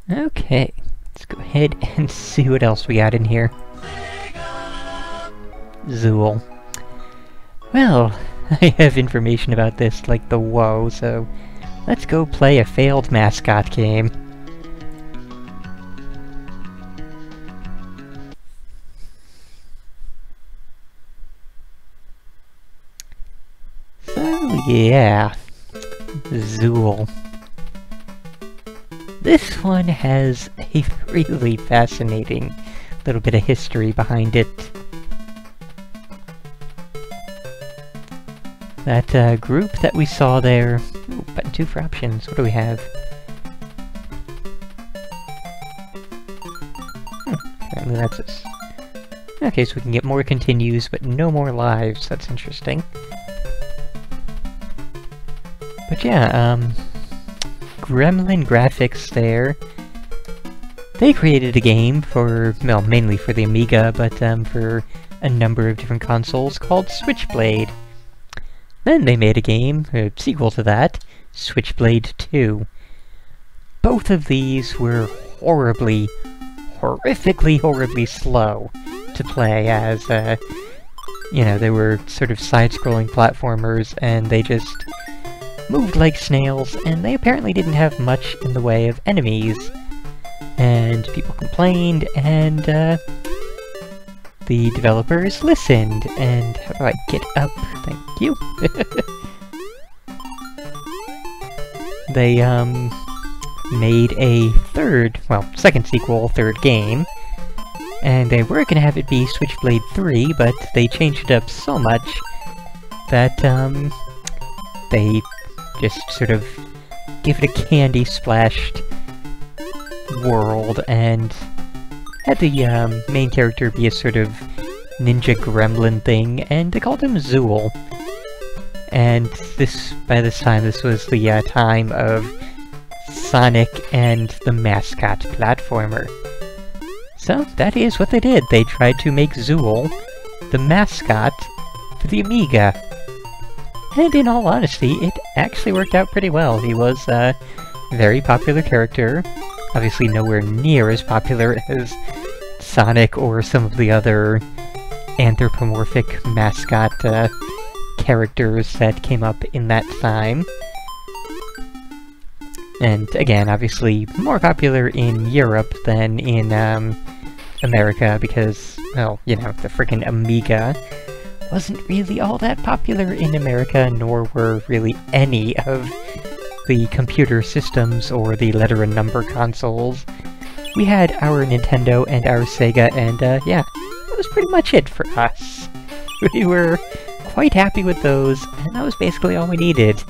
Okay, let's go ahead and see what else we got in here. Zool. Well, I have information about this like the woe, so let's go play a failed mascot game. So yeah, Zool. This one has a really fascinating little bit of history behind it. That group that we saw there... Ooh, button 2 for options. What do we have? Apparently that's us. Okay, so we can get more continues, but no more lives. That's interesting. But yeah, Gremlin Graphics there. They created a game for, well, mainly for the Amiga, but for a number of different consoles called Switchblade. Then they made a game, a sequel to that, Switchblade 2. Both of these were horribly, horrifically slow to play as, you know, they were sort of side-scrolling platformers, and they just moved like snails, and they apparently didn't have much in the way of enemies. And people complained, and the developers listened, and how do I get up? Thank you. They made a second sequel, third game, and they were gonna have it be Switchblade 3, but they changed it up so much that they just sort of give it a candy-splashed world, and had the main character be a sort of ninja gremlin thing, and they called him Zool. And by this time, this was the time of Sonic and the mascot platformer. So that is what they did. They tried to make Zool the mascot for the Amiga. And in all honesty, it actually worked out pretty well. He was a very popular character. Obviously nowhere near as popular as Sonic or some of the other anthropomorphic mascot characters that came up in that time. And again, obviously more popular in Europe than in America because, well, you know, the frickin' Amiga wasn't really all that popular in America, nor were really any of the computer systems or the letter and number consoles. We had our Nintendo and our Sega, and yeah, that was pretty much it for us. We were quite happy with those, and that was basically all we needed.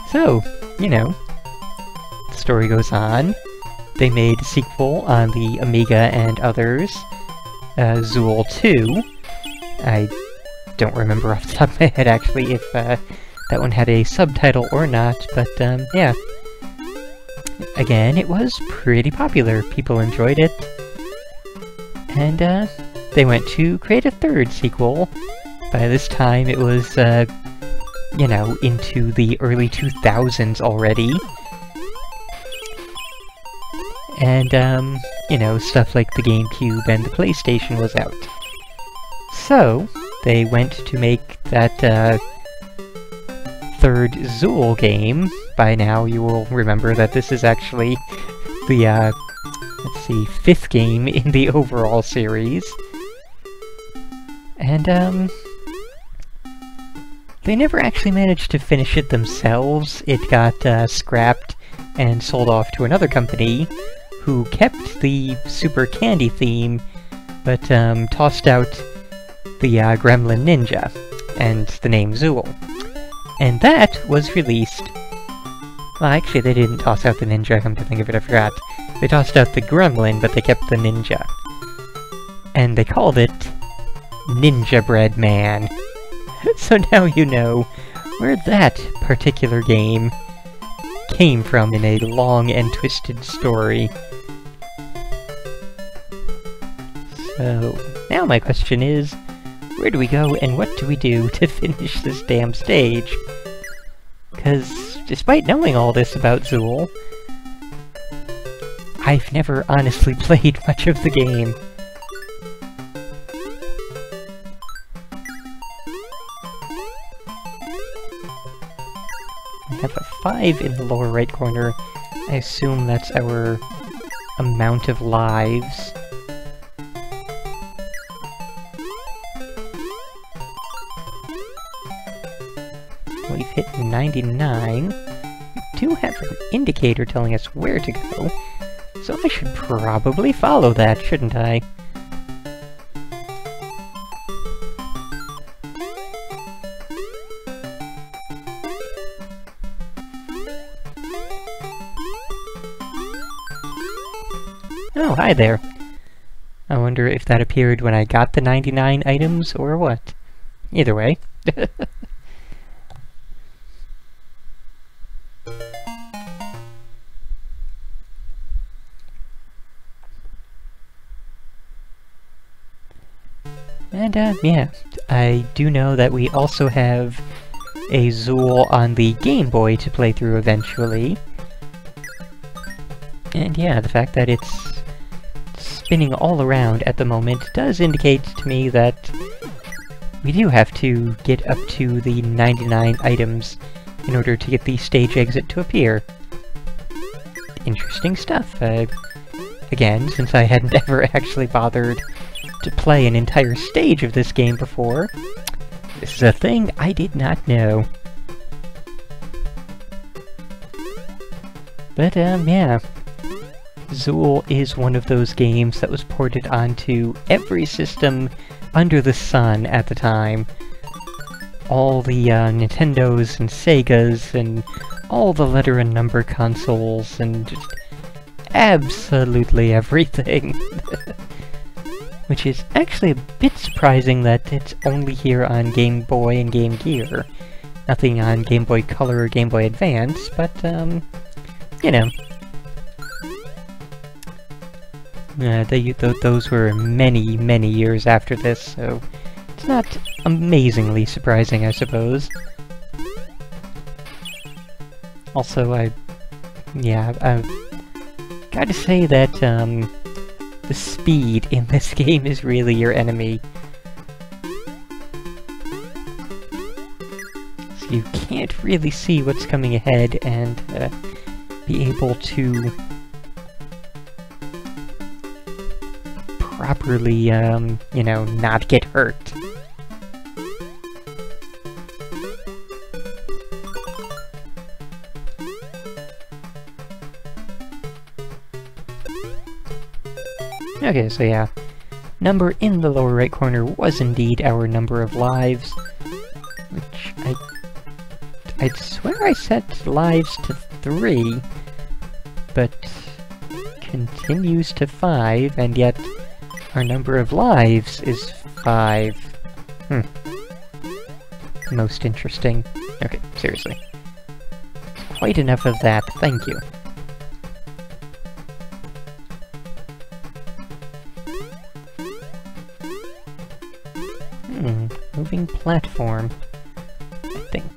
So, you know, the story goes on. They made a sequel on the Amiga and others, Zool 2. I don't remember off the top of my head, actually, if that one had a subtitle or not, but yeah. Again, it was pretty popular. People enjoyed it. And they went to create a third sequel. By this time, it was, you know, into the early 2000s already. And, you know, stuff like the GameCube and the PlayStation was out. So, they went to make that, third Zool game. By now you will remember that this is actually the, let's see, 5th game in the overall series. And, they never actually managed to finish it themselves. It got, scrapped and sold off to another company who kept the Super Candy theme, but, tossed out the, Gremlin Ninja and the name Zool. And that was released... Well, actually, they didn't toss out the ninja, come to think of it, I forgot. They tossed out the gremlin, but they kept the ninja. And they called it Ninja Bread Man. So now you know where that particular game came from in a long and twisted story. So, now my question is, where do we go and what do we do to finish this damn stage? Because despite knowing all this about Zool, I've never honestly played much of the game. I have a 5 in the lower right corner. I assume that's our amount of lives. We've hit 99. We do have an indicator telling us where to go, so I should probably follow that, shouldn't I? Oh, hi there. I wonder if that appeared when I got the 99 items, or what. Either way. And, yeah, I do know that we also have a Zool on the Game Boy to play through eventually. And yeah, the fact that it's spinning all around at the moment does indicate to me that we do have to get up to the 99 items in order to get the stage exit to appear. Interesting stuff. Again, since I hadn't ever actually bothered to play an entire stage of this game before, this is a thing I did not know. But, yeah. Zool is one of those games that was ported onto every system under the sun at the time. All the Nintendos and Segas and all the letter and number consoles and just absolutely everything. Which is actually a bit surprising that it's only here on Game Boy and Game Gear. Nothing on Game Boy Color or Game Boy Advance, but, you know. Those were many, many years after this, so it's not amazingly surprising, I suppose. Also, I've gotta say that, the speed in this game is really your enemy. So you can't really see what's coming ahead and be able to properly, you know, not get hurt. Okay, so yeah, number in the lower right corner was indeed our number of lives, which I'd swear I set lives to 3, but continues to 5, and yet our number of lives is 5. Most interesting. Okay, seriously. Quite enough of that, thank you. Moving platform, I think.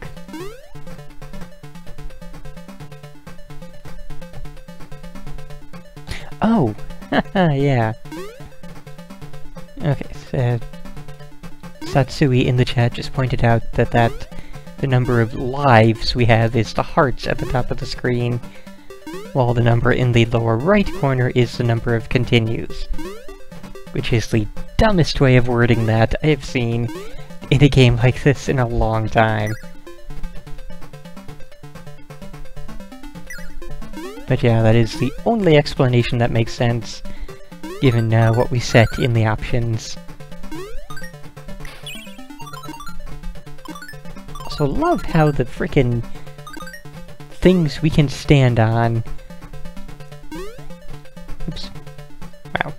Oh! Haha, yeah. Okay, so Satsui in the chat just pointed out that the number of lives we have is the hearts at the top of the screen, while the number in the lower right corner is the number of continues. Which is the dumbest way of wording that I've seen in a game like this in a long time. But yeah, that is the only explanation that makes sense, given what we set in the options. Also, love how the frickin' things we can stand on... Oops. Wow.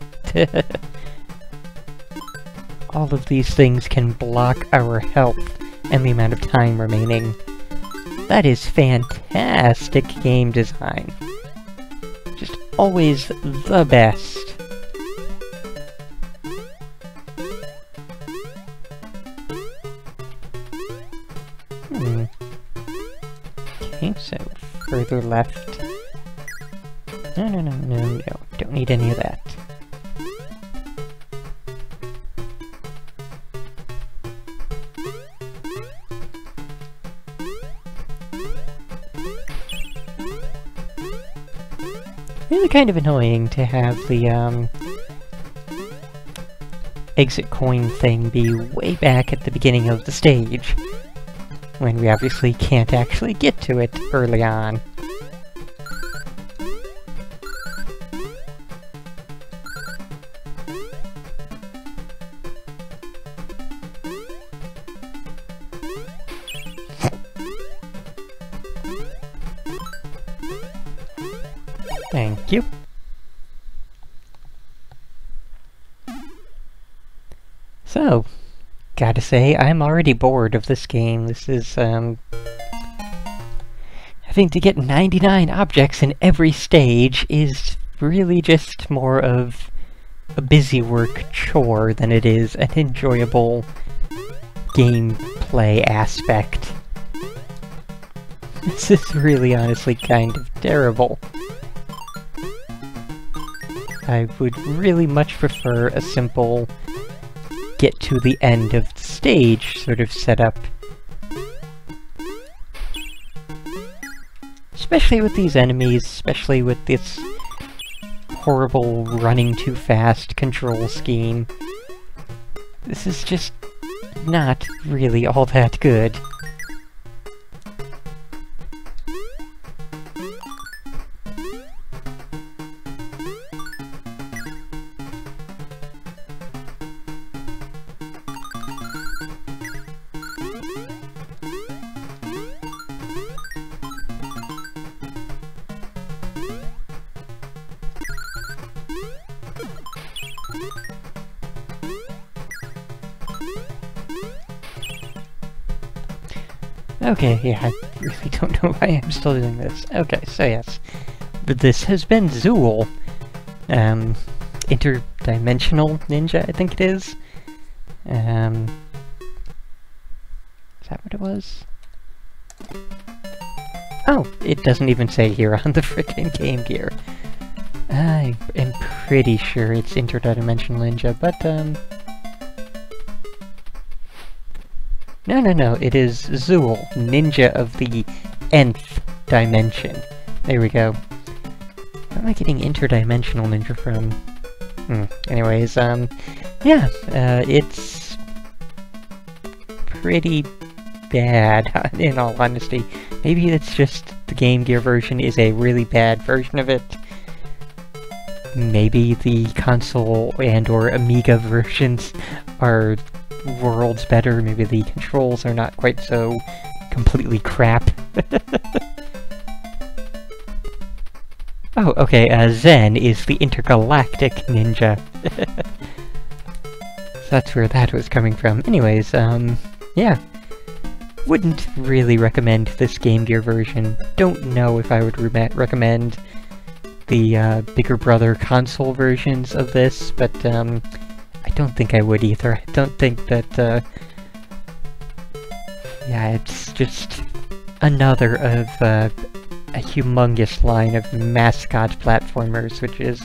All of these things can block our health and the amount of time remaining. That is fantastic game design. Just always the best. Okay, so farther left. No, no, no, no, no. Don't need any of that. Really kind of annoying to have the, exit coin thing be way back at the beginning of the stage, when we obviously can't actually get to it early on. Thank you. So, gotta say, I'm already bored of this game. This is, having to get 99 objects in every stage is really just more of a busy work chore than it is an enjoyable gameplay aspect. This is really honestly kind of terrible. I would really much prefer a simple get to the end of the stage sort of setup. Especially with these enemies, especially with this horrible running too fast control scheme. This is just not really all that good. Okay, yeah, I really don't know why I'm still doing this. Okay, so yes. This has been Zool. Interdimensional Ninja, I think it is. Is that what it was? Oh, it doesn't even say here on the frickin' Game Gear. I am pretty sure it's Interdimensional Ninja, but, No, it is Zool, Ninja of the Nth Dimension. There we go. Where am I getting Interdimensional Ninja from? Anyways, yeah, it's pretty bad, in all honesty. Maybe it's just the Game Gear version is a really bad version of it. Maybe the console and or Amiga versions are worlds better. Maybe the controls are not quite so completely crap. Oh, okay, Zen is the intergalactic ninja. So that's where that was coming from. Anyways, yeah. Wouldn't really recommend this Game Gear version. Don't know if I would recommend the bigger brother console versions of this, but I don't think I would either. I don't think that, yeah, it's just another of a humongous line of mascot platformers, which is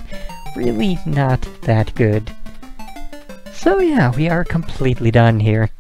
really not that good. So yeah, we are completely done here.